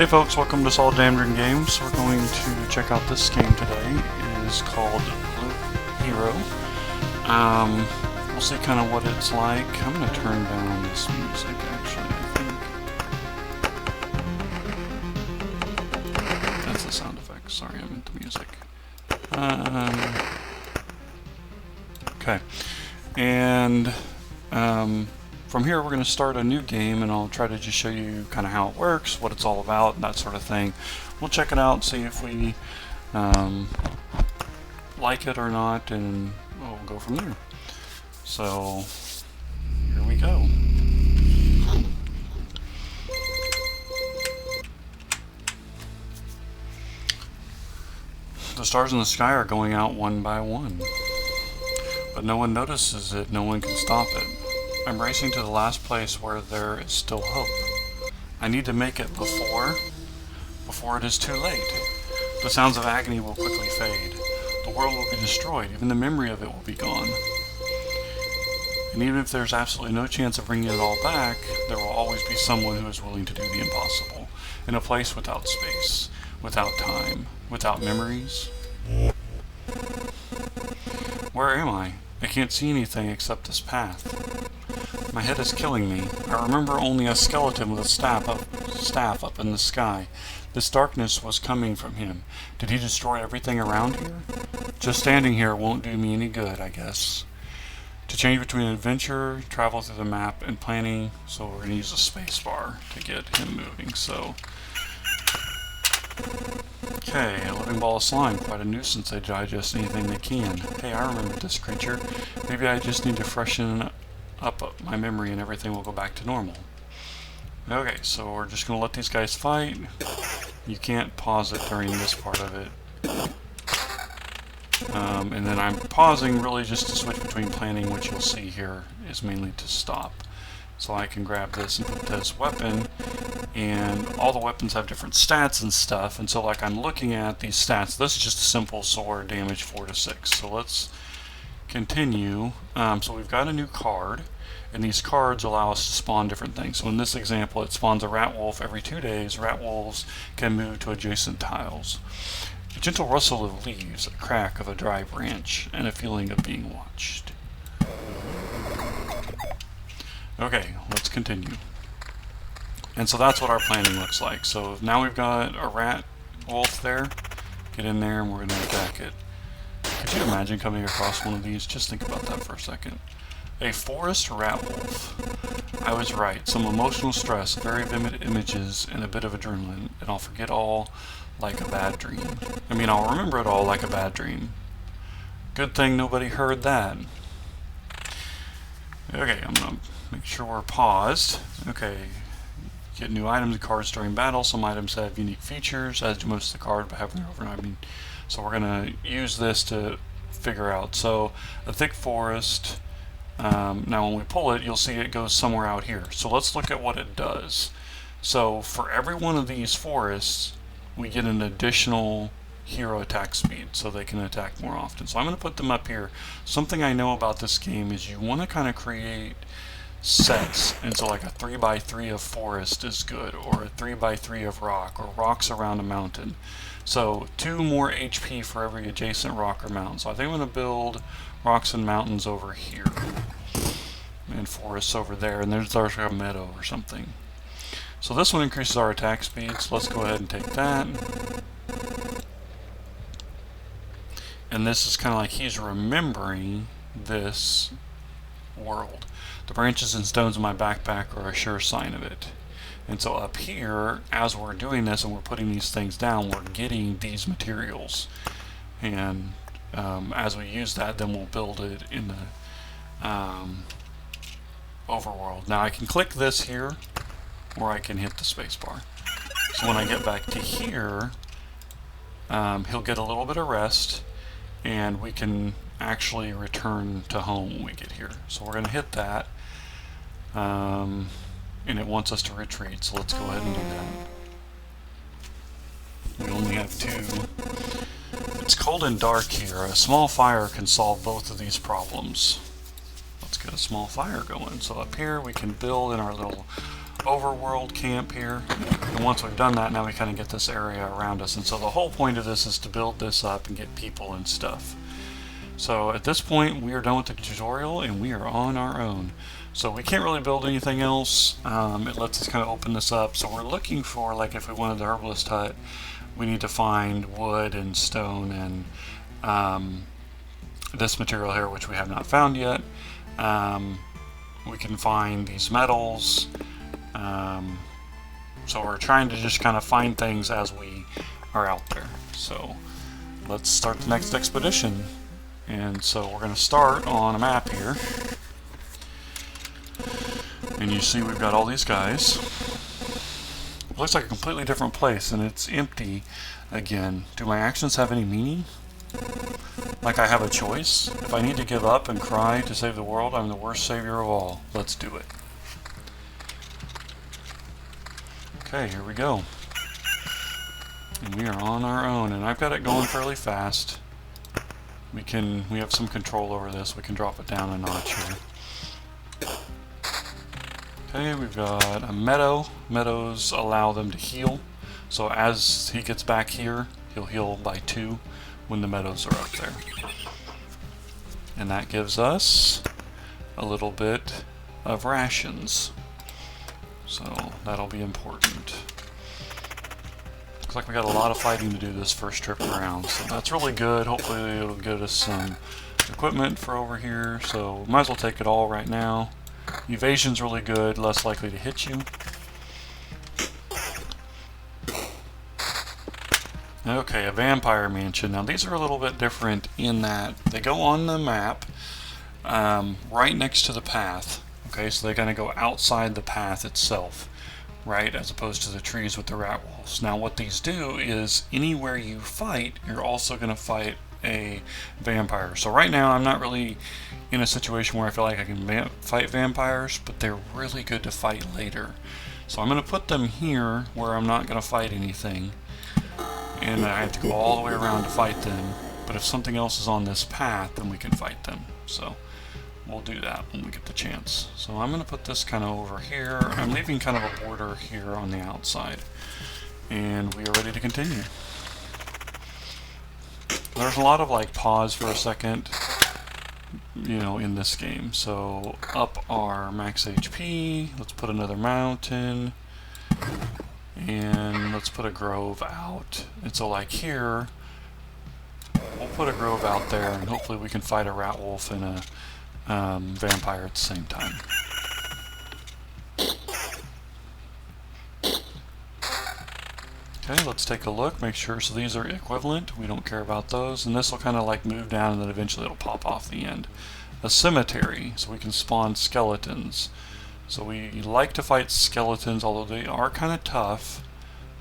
Hey folks, welcome to Solid Damn Dream Games. We're going to check out this game today. It is called Hero. We'll see kind of what it's like. I'm going to turn down this music actually, I think. That's the sound effects. Sorry, I meant the music. Okay. And from here we're going to start a new game, and I'll try to just show you kind of how it works, what it's all about, and that sort of thing. We'll check it out, see if we like it or not, and we'll go from there. So here we go. The stars in the sky are going out one by one, but no one notices it, no one can stop it. I'm racing to the last place where there is still hope. I need to make it before it is too late. The sounds of agony will quickly fade. The world will be destroyed. Even the memory of it will be gone. And even if there's absolutely no chance of bringing it all back, there will always be someone who is willing to do the impossible. In a place without space, without time, without memories. Where am I? I can't see anything except this path. My head is killing me. I remember only a skeleton with a staff up in the sky. This darkness was coming from him. Did he destroy everything around here? Just standing here won't do me any good, I guess. To change between adventure, travel through the map, and planning, so we're going to use a space bar to get him moving. So, okay, a living ball of slime, quite a nuisance. They digest anything they can. Hey, I remember this creature. Maybe I just need to freshen up my memory and everything will go back to normal. Okay, so we're just going to let these guys fight. You can't pause it during this part of it. And then I'm pausing really just to switch between planning, which you'll see here is mainly to stop. So I can grab this and put this weapon, and all the weapons have different stats and stuff, and so like I'm looking at these stats. This is just a simple sword, damage 4 to 6. So let's continue. So we've got a new card, and these cards allow us to spawn different things. So in this example, it spawns a rat wolf every 2 days. Rat wolves can move to adjacent tiles. A gentle rustle of leaves, a crack of a dry branch, and a feeling of being watched. Okay, let's continue. And so that's what our planning looks like. So now we've got a rat wolf there. Get in there and we're going to attack it. Could you imagine coming across one of these? Just think about that for a second. A forest rat wolf. I was right. Some emotional stress, very vivid images, and a bit of adrenaline. And I'll forget all like a bad dream. I mean, I'll remember it all like a bad dream. Good thing nobody heard that. Okay, I'm going to make sure we're paused. Okay. Get new items and cards during battle. Some items have unique features, as do most of the card, but have them over. So we're going to use this to figure out. So a thick forest. Now when we pull it, you'll see it goes somewhere out here. So let's look at what it does. So for every one of these forests, we get an additional hero attack speed, so they can attack more often. So I'm going to put them up here. Something I know about this game is you want to kind of create sets, and so like a 3x3 of forest is good, or a 3x3 of rock, or rocks around a mountain. So 2 more HP for every adjacent rock or mountain. So I think I'm going to build rocks and mountains over here, and forests over there, and there's our meadow or something. So this one increases our attack speed, so let's go ahead and take that. And this is kind of like he's remembering this world. The branches and stones in my backpack are a sure sign of it. And so up here, as we're doing this and we're putting these things down, we're getting these materials. And as we use that, then we'll build it in the overworld. Now I can click this here, or I can hit the spacebar. So when I get back to here, he'll get a little bit of rest, and we can actually return to home when we get here. So we're going to hit that, and it wants us to retreat, so let's go ahead and do that. We only have 2. It's cold and dark here. A small fire can solve both of these problems. Let's get a small fire going. So up here we can build in our little overworld camp here. And once we've done that, now we kind of get this area around us. And so the whole point of this is to build this up and get people and stuff. So at this point, we are done with the tutorial and we are on our own. So we can't really build anything else. It lets us kind of open this up. So we're looking for, like if we wanted the herbalist hut, we need to find wood and stone and this material here, which we have not found yet. We can find these metals. So we're trying to just kind of find things as we are out there. So let's start the next expedition. And so we're going to start on a map here. And you see we've got all these guys. It looks like a completely different place, and it's empty again. Do my actions have any meaning? Like I have a choice? If I need to give up and cry to save the world, I'm the worst savior of all. Let's do it. Okay, here we go. And we are on our own, and I've got it going fairly fast. We have some control over this. We can drop it down a notch here. Okay, we've got a meadow. Meadows allow them to heal. So as he gets back here, he'll heal by 2 when the meadows are up there. And that gives us a little bit of rations. So that'll be important. Looks like we got a lot of fighting to do this first trip around, so that's really good. Hopefully it'll get us some equipment for over here, so might as well take it all right now. Evasion's really good, less likely to hit you. Okay, a vampire mansion. Now these are a little bit different in that they go on the map right next to the path. Okay, so they kind of go outside the path itself, right, as opposed to the trees with the rat wolves. Now what these do is anywhere you fight, you're also going to fight a vampire. So right now I'm not really in a situation where I feel like I can fight vampires, but they're really good to fight later. So I'm going to put them here where I'm not going to fight anything, and I have to go all the way around to fight them. But if something else is on this path, then we can fight them. So we'll do that when we get the chance. So I'm going to put this kind of over here. I'm leaving kind of a border here on the outside. And we are ready to continue. There's a lot of like pause for a second, you know, in this game. So up our max HP. Let's put another mountain. And let's put a grove out. And so like here, we'll put a grove out there and hopefully we can fight a rat wolf and a vampire at the same time. Okay, let's take a look, make sure. So these are equivalent, we don't care about those, and this will kind of like move down and then eventually it'll pop off the end. A cemetery, so we can spawn skeletons. So we like to fight skeletons, although they are kind of tough,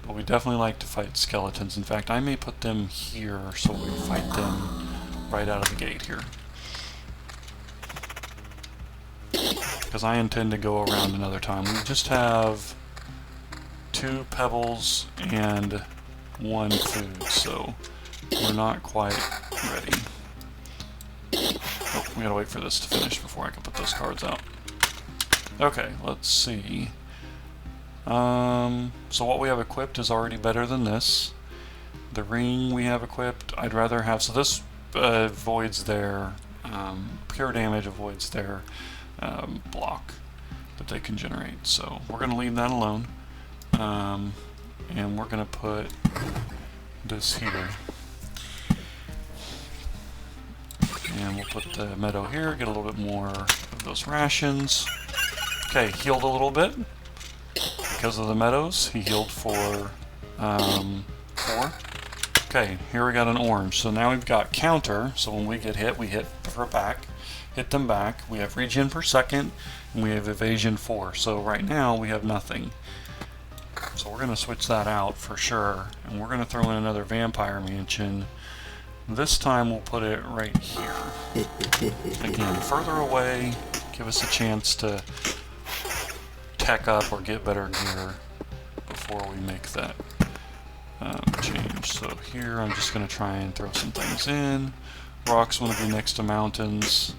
but we definitely like to fight skeletons. In fact, I may put them here so we fight them right out of the gate here. Because I intend to go around another time. We just have 2 pebbles and 1 food, so we're not quite ready. Oh, we gotta wait for this to finish before I can put those cards out. Okay, let's see. So what we have equipped is already better than this. The ring we have equipped, I'd rather have, so this avoids their, pure damage avoids their block that they can generate. So we're going to leave that alone. And we're going to put this here. And we'll put the meadow here, get a little bit more of those rations. Okay, healed a little bit because of the meadows. He healed for 4. Okay, here we got an orange. So now we've got counter. So when we get hit, we hit for back, hit them back. We have regen per second, and we have evasion 4. So right now we have nothing. So we're going to switch that out for sure, and we're going to throw in another vampire mansion. This time we'll put it right here. Again, further away, give us a chance to tech up or get better gear before we make that change. So here I'm just going to try and throw some things in. Rocks want to be next to mountains,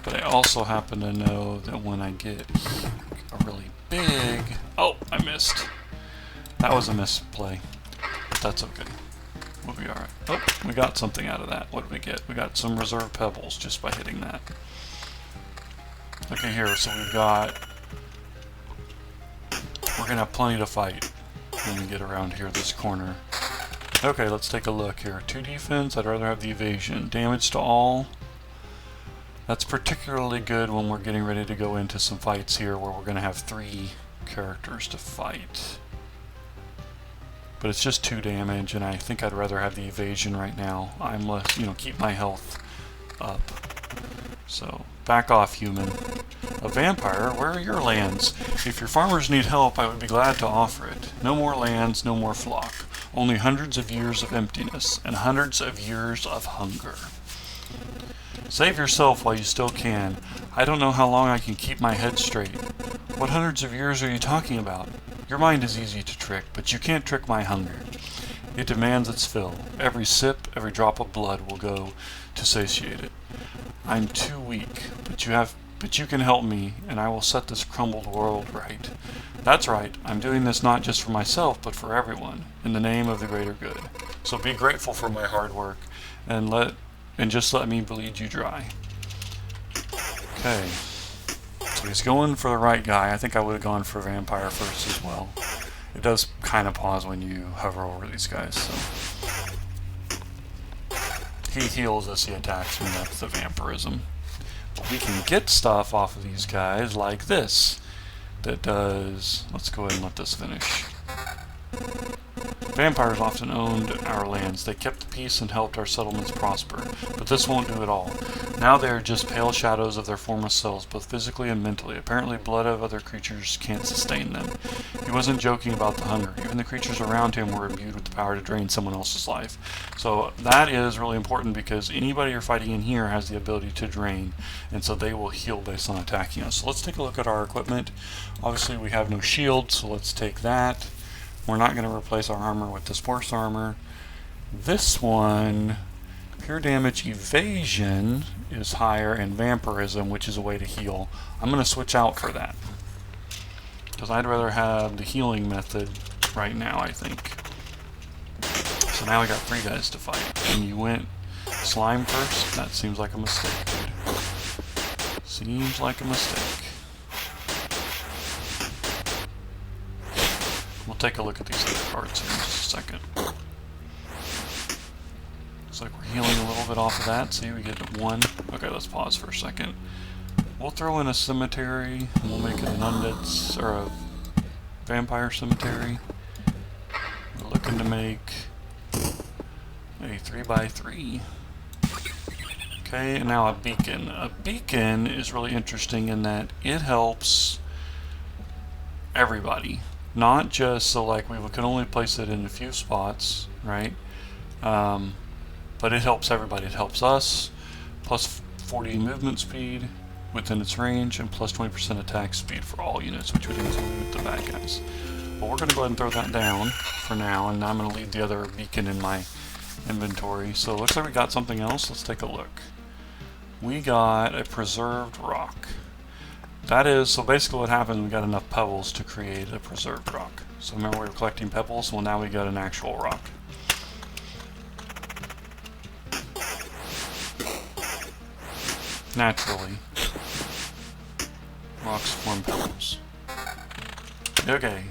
but I also happen to know that when I get a really big... Oh, I missed. That was a misplay. But that's okay. We'll be alright. Oh, we got something out of that. What did we get? We got some reserve pebbles just by hitting that. Okay, here, so we've got... We're going to have plenty to fight when we get around here, this corner. Okay, let's take a look here. 2 defense, I'd rather have the evasion. Damage to all. That's particularly good when we're getting ready to go into some fights here where we're going to have 3 characters to fight. But it's just 2 damage, and I think I'd rather have the evasion right now. I'm less, keep my health up. So, back off, human. A vampire, where are your lands? If your farmers need help, I would be glad to offer it. No more lands, no more flock. Only hundreds of years of emptiness, and hundreds of years of hunger. Save yourself while you still can. I don't know how long I can keep my head straight. What hundreds of years are you talking about? Your mind is easy to trick, but you can't trick my hunger. It demands its fill. Every sip, every drop of blood will go to satiate it. I'm too weak, but you can help me, and I will set this crumbled world right. That's right, I'm doing this not just for myself, but for everyone, in the name of the greater good. So be grateful for my hard work, and just let me bleed you dry. Okay. So he's going for the right guy. I think I would have gone for vampire first as well. It does kind of pause when you hover over these guys, so. He heals as he attacks me, that's the vampirism. But we can get stuff off of these guys like this. That does... Let's go ahead and let this finish. Vampires often owned our lands. They kept the peace and helped our settlements prosper. But this won't do it all. Now they are just pale shadows of their former selves, both physically and mentally. Apparently blood of other creatures can't sustain them. He wasn't joking about the hunger. Even the creatures around him were imbued with the power to drain someone else's life. So that is really important because anybody you're fighting in here has the ability to drain. And so they will heal based on attacking us. So let's take a look at our equipment. Obviously we have no shield, so let's take that. We're not going to replace our armor with this horse armor. This one, pure damage evasion is higher, and vampirism, which is a way to heal. I'm going to switch out for that. Because I'd rather have the healing method right now, I think. So now we got 3 guys to fight. And you went slime first? That seems like a mistake, dude. Seems like a mistake. We'll take a look at these other cards here in just a second. Looks like we're healing a little bit off of that. See, we get 1. Okay, let's pause for a second. We'll throw in a cemetery, and we'll make it an undead, or a vampire cemetery. We're looking to make a 3x3. Okay, and now a beacon. A beacon is really interesting in that it helps everybody. Not just, so like we can only place it in a few spots, right? But it helps everybody. It helps us, plus 40 movement speed within its range, and plus 20% attack speed for all units, which would include the bad guys. But we're going to go ahead and throw that down for now, and I'm going to leave the other beacon in my inventory. So it looks like we got something else. Let's take a look. We got a preserved rock. That is, so basically what happened, we got enough pebbles to create a preserved rock. So remember we were collecting pebbles, well now we got an actual rock. Naturally, rocks form pebbles. Okay,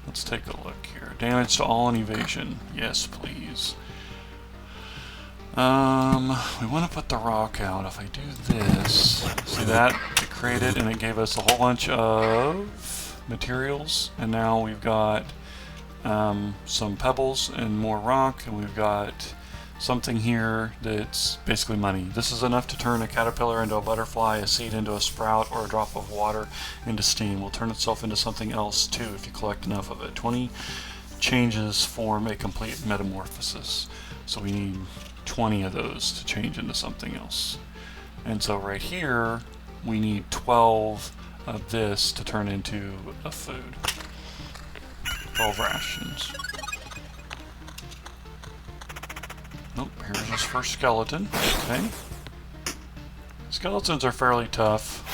let's take a look here. Damage to all and evasion. Yes, please. We want to put the rock out. If I do this, see that? It created and it gave us a whole bunch of materials, and now we've got some pebbles and more rock, and we've got something here that's basically money. This is enough to turn a caterpillar into a butterfly, a seed into a sprout, or a drop of water into steam. Will turn itself into something else too if you collect enough of it. 20 changes form a complete metamorphosis. So we need 20 of those to change into something else. And so right here we need 12 of this to turn into a food. 12 rations. Nope, here's his first skeleton. Okay. Skeletons are fairly tough.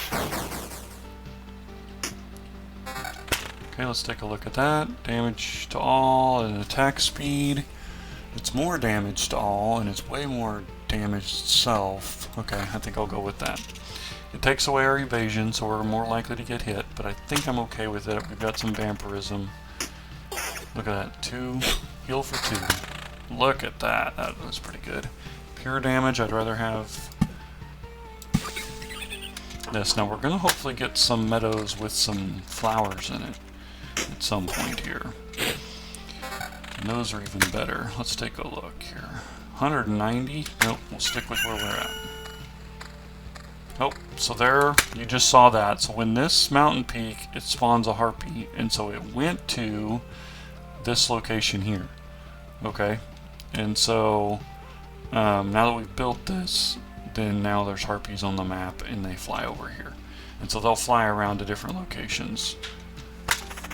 Okay, let's take a look at that. Damage to all and attack speed. It's more damage to all and it's way more damage itself. Okay, I think I'll go with that. It takes away our evasion, so we're more likely to get hit, but I think I'm okay with it. We've got some vampirism. Look at that, 2, heal for 2. Look at that, that was pretty good. Pure damage, I'd rather have this. Now we're going to hopefully get some meadows with some flowers in it at some point here. And those are even better. Let's take a look here. 190? Nope, we'll stick with where we're at. Oh, so there, you just saw that. So when this mountain peak, it spawns a harpy, and so it went to this location here. Okay, and so now that we've built this, then now there's harpies on the map, and they fly over here. And so they'll fly around to different locations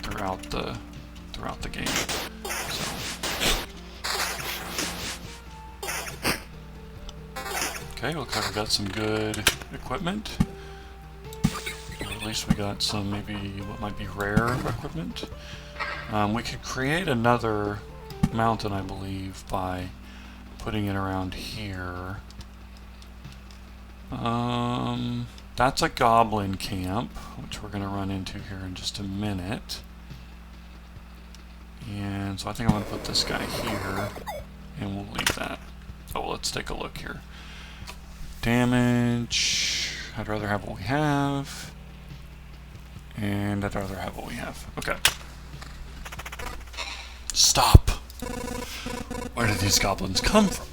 throughout the game. So. Okay, looks like we got some good equipment. Or at least we got some maybe what might be rare equipment. We could create another mountain, I believe, by putting it around here. That's a goblin camp, which we're going to run into here in just a minute. And so I think I'm going to put this guy here, and we'll leave that. Oh, well, let's take a look here. Damage, I'd rather have what we have, and I'd rather have what we have. Okay. Stop! Where did these goblins come from?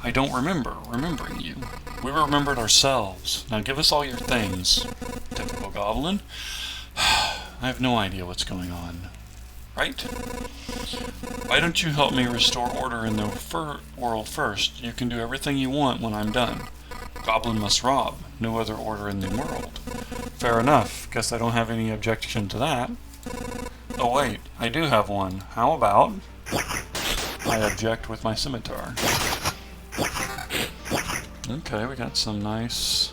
I don't remember remembering you. We remembered ourselves. Now give us all your things. Typical goblin. I have no idea what's going on. Right? Why don't you help me restore order in the world first? You can do everything you want when I'm done. Goblin must rob. No other order in the world. Fair enough. Guess I don't have any objection to that. Oh wait, I do have one. How about I object with my scimitar? Okay, we got some nice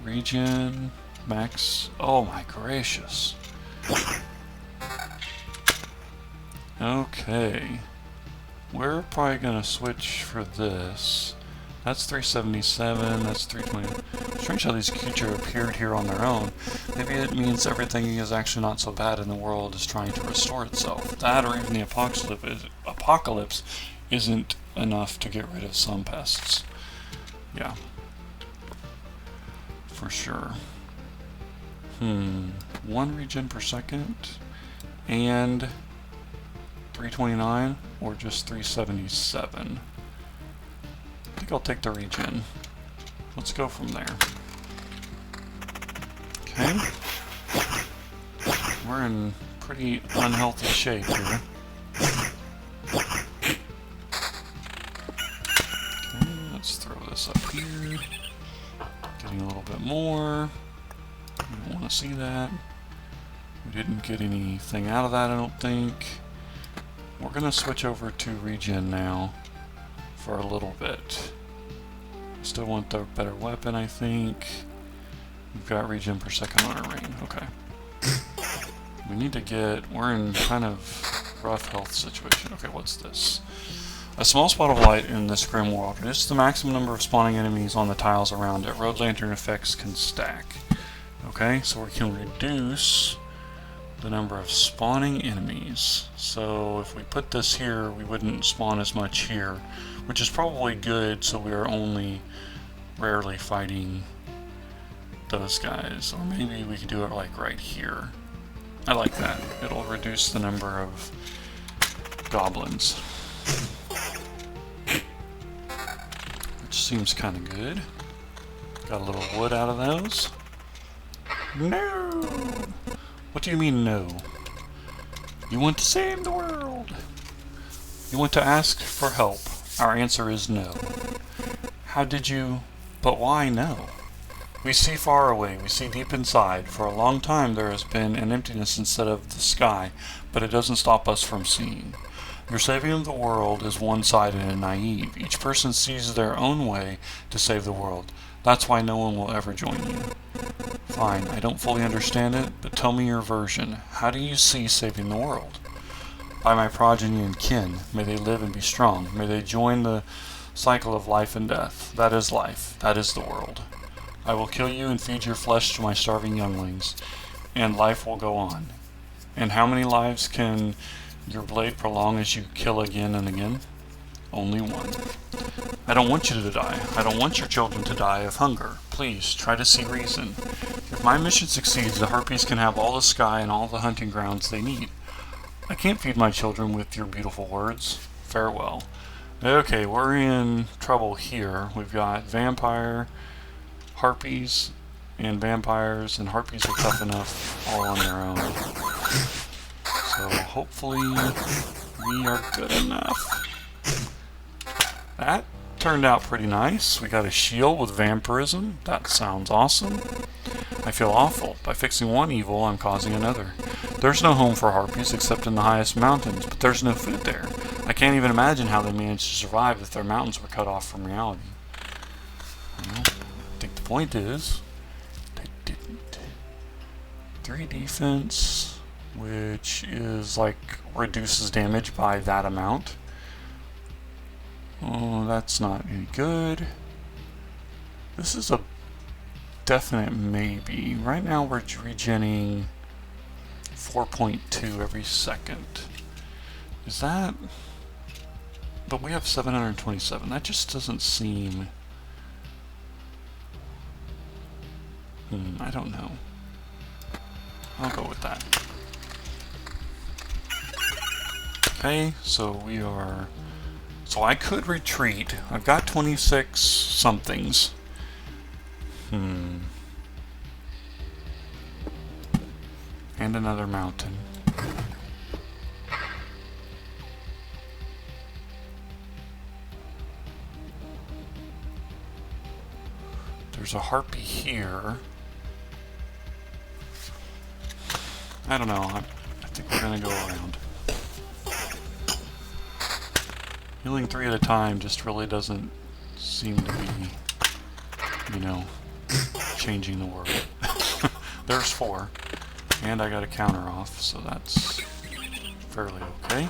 regen, max. Oh my gracious. Okay. We're probably gonna switch for this. That's 377, that's 320. Strange how these creatures appeared here on their own. Maybe it means everything is actually not so bad and the world is trying to restore itself. That or even the apocalypse isn't enough to get rid of some pests. Yeah. For sure. 1 regen per second and 329 or just 377. I think I'll take the regen. Let's go from there. Okay. We're in pretty unhealthy shape here. Okay, let's throw this up here. Getting a little bit more. We don't want to see that. We didn't get anything out of that, I don't think. We're going to switch over to regen now for a little bit. Still want the better weapon, I think. We've got regen per second on our ring. Okay. We need to get... We're in kind of rough health situation. Okay, what's this? A small spot of light in this grim world. Reduce the maximum number of spawning enemies on the tiles around it. Road lantern effects can stack. Okay, so we can reduce the number of spawning enemies. So if we put this here, we wouldn't spawn as much here, which is probably good, so we are only rarely fighting those guys. Or maybe we could do it like right here. I like that. It'll reduce the number of goblins. Which seems kind of good. Got a little wood out of those. No! What do you mean, no? You want to save the world. You want to ask for help. Our answer is no. How did you... But why no? We see far away. We see deep inside. For a long time there has been an emptiness instead of the sky, but it doesn't stop us from seeing. Your saving of the world is one-sided and naive. Each person sees their own way to save the world. That's why no one will ever join you. Fine, I don't fully understand it, but tell me your version. How do you see saving the world? By my progeny and kin. May they live and be strong. May they join the cycle of life and death. That is life. That is the world. I will kill you and feed your flesh to my starving younglings, and life will go on. And how many lives can your blade prolong as you kill again and again? Only one. I don't want you to die. I don't want your children to die of hunger. Please, try to see reason. If my mission succeeds, the Harpies can have all the sky and all the hunting grounds they need. I can't feed my children with your beautiful words. Farewell. Okay, we're in trouble here. We've got vampire, harpies, and vampires, and harpies are tough enough all on their own. So hopefully we are good enough. That turned out pretty nice. We got a shield with vampirism. That sounds awesome. I feel awful. By fixing one evil, I'm causing another. There's no home for harpies except in the highest mountains, but there's no food there. I can't even imagine how they managed to survive if their mountains were cut off from reality. Well, I think the point is, they didn't. 3 defense, which is like reduces damage by that amount. Oh, that's not any good. This is a definite maybe. Right now we're regenning 4.2 every second. Is that... But we have 727. That just doesn't seem... I don't know. I'll go with that. Okay, so we are... So I could retreat. I've got 26 somethings. And another mountain. There's a harpy here. I don't know. I think we're gonna go around. Healing 3 at a time just really doesn't seem to be, you know, changing the world. There's 4. And I got a counter off, so that's fairly okay.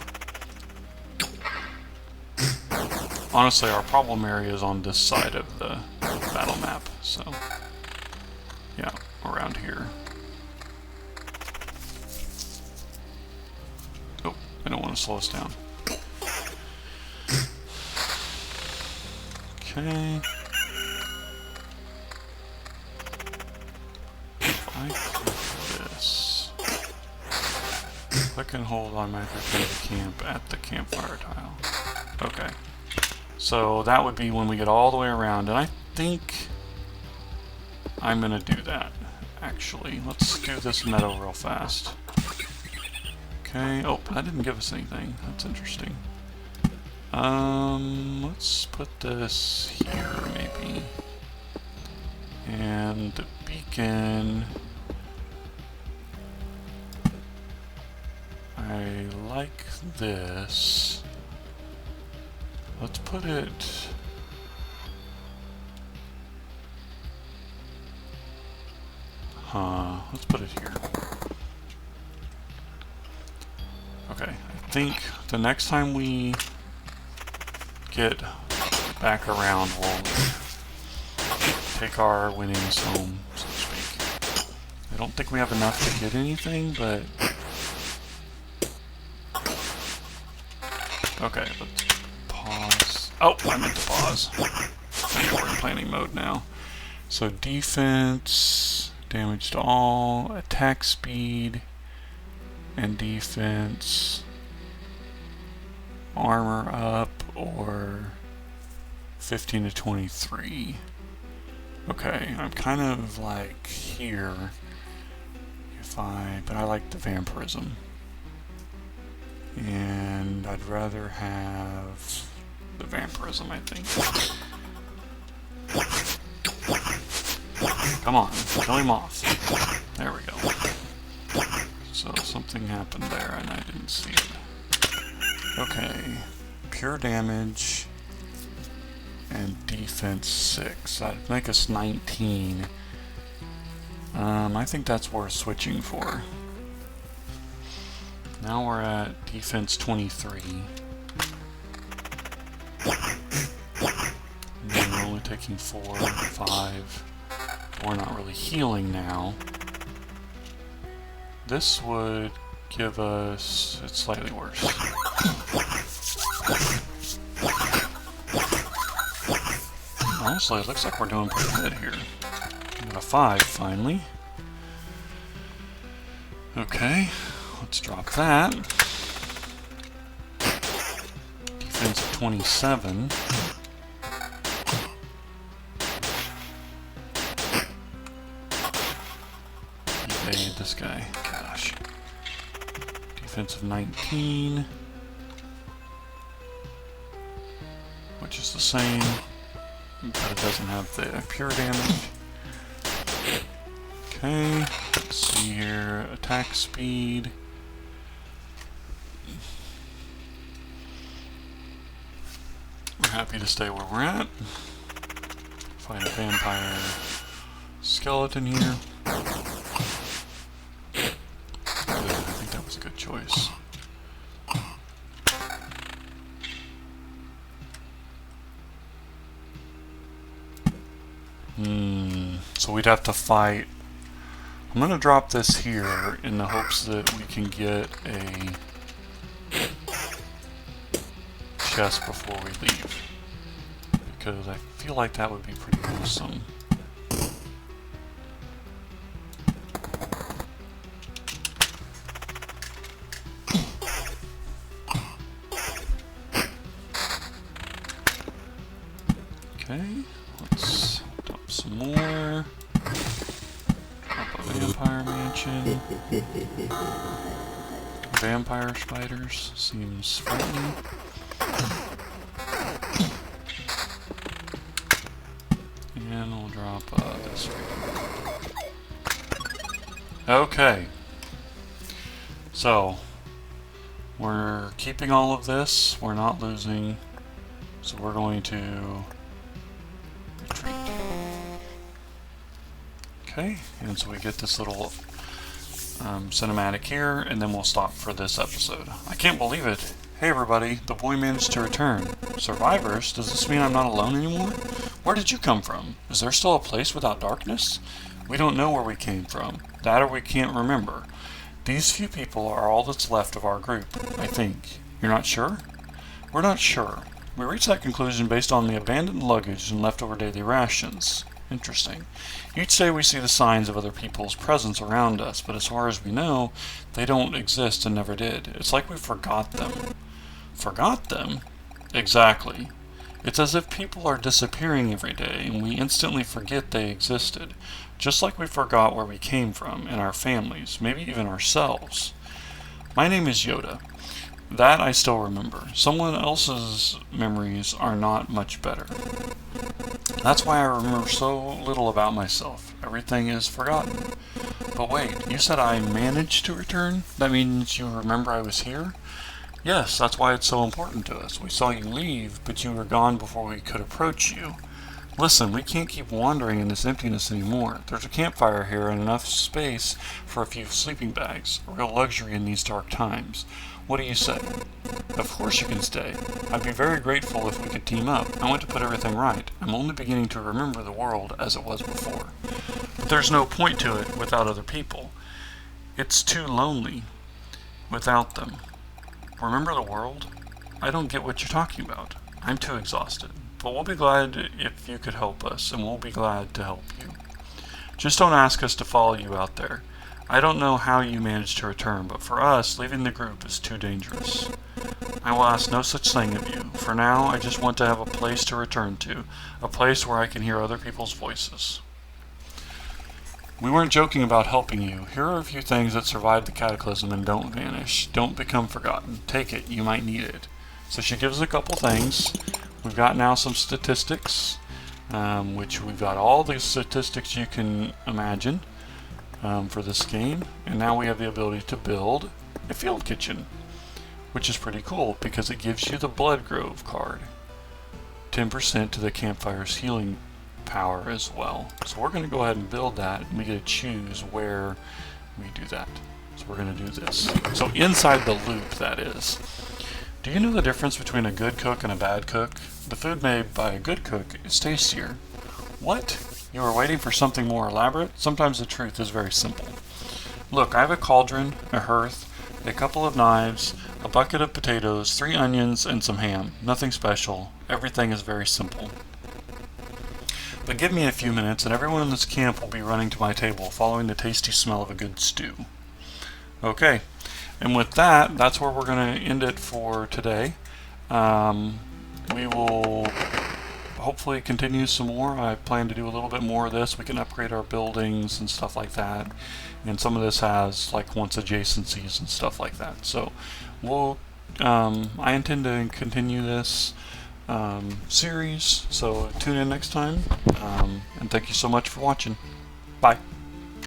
Honestly, our problem area is on this side of the battle map, so yeah, around here. Oh, I don't want to slow us down. Okay. If I click this, click and hold on my to camp at the campfire tile. Okay. So that would be when we get all the way around, and I think I'm gonna do that, actually. Let's do this meadow real fast. Okay, oh, that didn't give us anything. That's interesting. Let's put this here, maybe. And the beacon... I like this. Let's put it... let's put it here. Okay, I think the next time we get back around, we'll take our winnings home, so to speak. I don't think we have enough to get anything, but... Okay, let's pause. Oh, I meant to pause. We're in planning mode now. So defense, damage to all, attack speed, and defense, armor up, or 15 to 23. Okay, I'm kind of like here, but I like the vampirism. And I'd rather have the vampirism, I think. Come on, kill him off. There we go. So something happened there and I didn't see it. Okay, pure damage and defense 6. That'd make us 19. I think that's worth switching for. Now we're at defense 23. And then we're only taking 4, 5. We're not really healing now. This would give us... it's slightly worse. Honestly, it looks like we're doing pretty good here. We got a 5 finally. Okay, let's drop that. Defense of 27. Evade this guy. Gosh. Defense of 19. Which is the same, but it doesn't have the pure damage. Okay, let's see here. Attack speed. We're happy to stay where we're at. Find a vampire skeleton here. Good, I think that was a good choice. So we'd have to fight. I'm going to drop this here in the hopes that we can get a chest before we leave, because I feel like that would be pretty awesome. Okay, let's dump some more. Drop a vampire mansion. Vampire spiders seems frightening. And we'll drop this right here. Okay. So, we're keeping all of this. We're not losing. So we're going to retreat. Okay, and so we get this little cinematic here, and then we'll stop for this episode. I can't believe it. Hey everybody, the boy managed to return. Survivors? Does this mean I'm not alone anymore? Where did you come from? Is there still a place without darkness? We don't know where we came from. That or we can't remember. These few people are all that's left of our group, I think. You're not sure? We're not sure. We reached that conclusion based on the abandoned luggage and leftover daily rations. Interesting. Each day we see the signs of other people's presence around us, but as far as we know, they don't exist and never did. It's like we forgot them. Forgot them? Exactly. It's as if people are disappearing every day, and we instantly forget they existed, just like we forgot where we came from, and our families, maybe even ourselves. My name is Yoda. That I still remember. Someone else's memories are not much better. That's why I remember so little about myself. Everything is forgotten. But wait, you said I managed to return? That means you remember I was here? Yes, that's why it's so important to us. We saw you leave, but you were gone before we could approach you. Listen, we can't keep wandering in this emptiness anymore. There's a campfire here and enough space for a few sleeping bags. A real luxury in these dark times. What do you say? Of course you can stay. I'd be very grateful if we could team up. I want to put everything right. I'm only beginning to remember the world as it was before. But there's no point to it without other people. It's too lonely without them. Remember the world? I don't get what you're talking about. I'm too exhausted. But we'll be glad if you could help us, and we'll be glad to help you. Just don't ask us to follow you out there. I don't know how you managed to return, but for us, leaving the group is too dangerous. I will ask no such thing of you. For now, I just want to have a place to return to, a place where I can hear other people's voices. We weren't joking about helping you. Here are a few things that survived the cataclysm and don't vanish. Don't become forgotten. Take it. You might need it. So she gives us a couple things. We've got now some statistics, which we've got all the statistics you can imagine for this game. And now we have the ability to build a field kitchen, which is pretty cool because it gives you the Blood Grove card 10% to the campfire's healing power as well. So we're going to go ahead and build that, and we get to choose where we do that. So we're going to do this. So inside the loop, that is. Do you know the difference between a good cook and a bad cook? The food made by a good cook is tastier. What? You were waiting for something more elaborate? Sometimes the truth is very simple. Look, I have a cauldron, a hearth, a couple of knives, a bucket of potatoes, 3 onions, and some ham. Nothing special. Everything is very simple. But give me a few minutes and everyone in this camp will be running to my table, following the tasty smell of a good stew. Okay, and with that, that's where we're going to end it for today. We will hopefully continue some more. I plan to do a little bit more of this. We can upgrade our buildings and stuff like that. And some of this has like once adjacencies and stuff like that. So we'll I intend to continue this series, so tune in next time, and thank you so much for watching. Bye.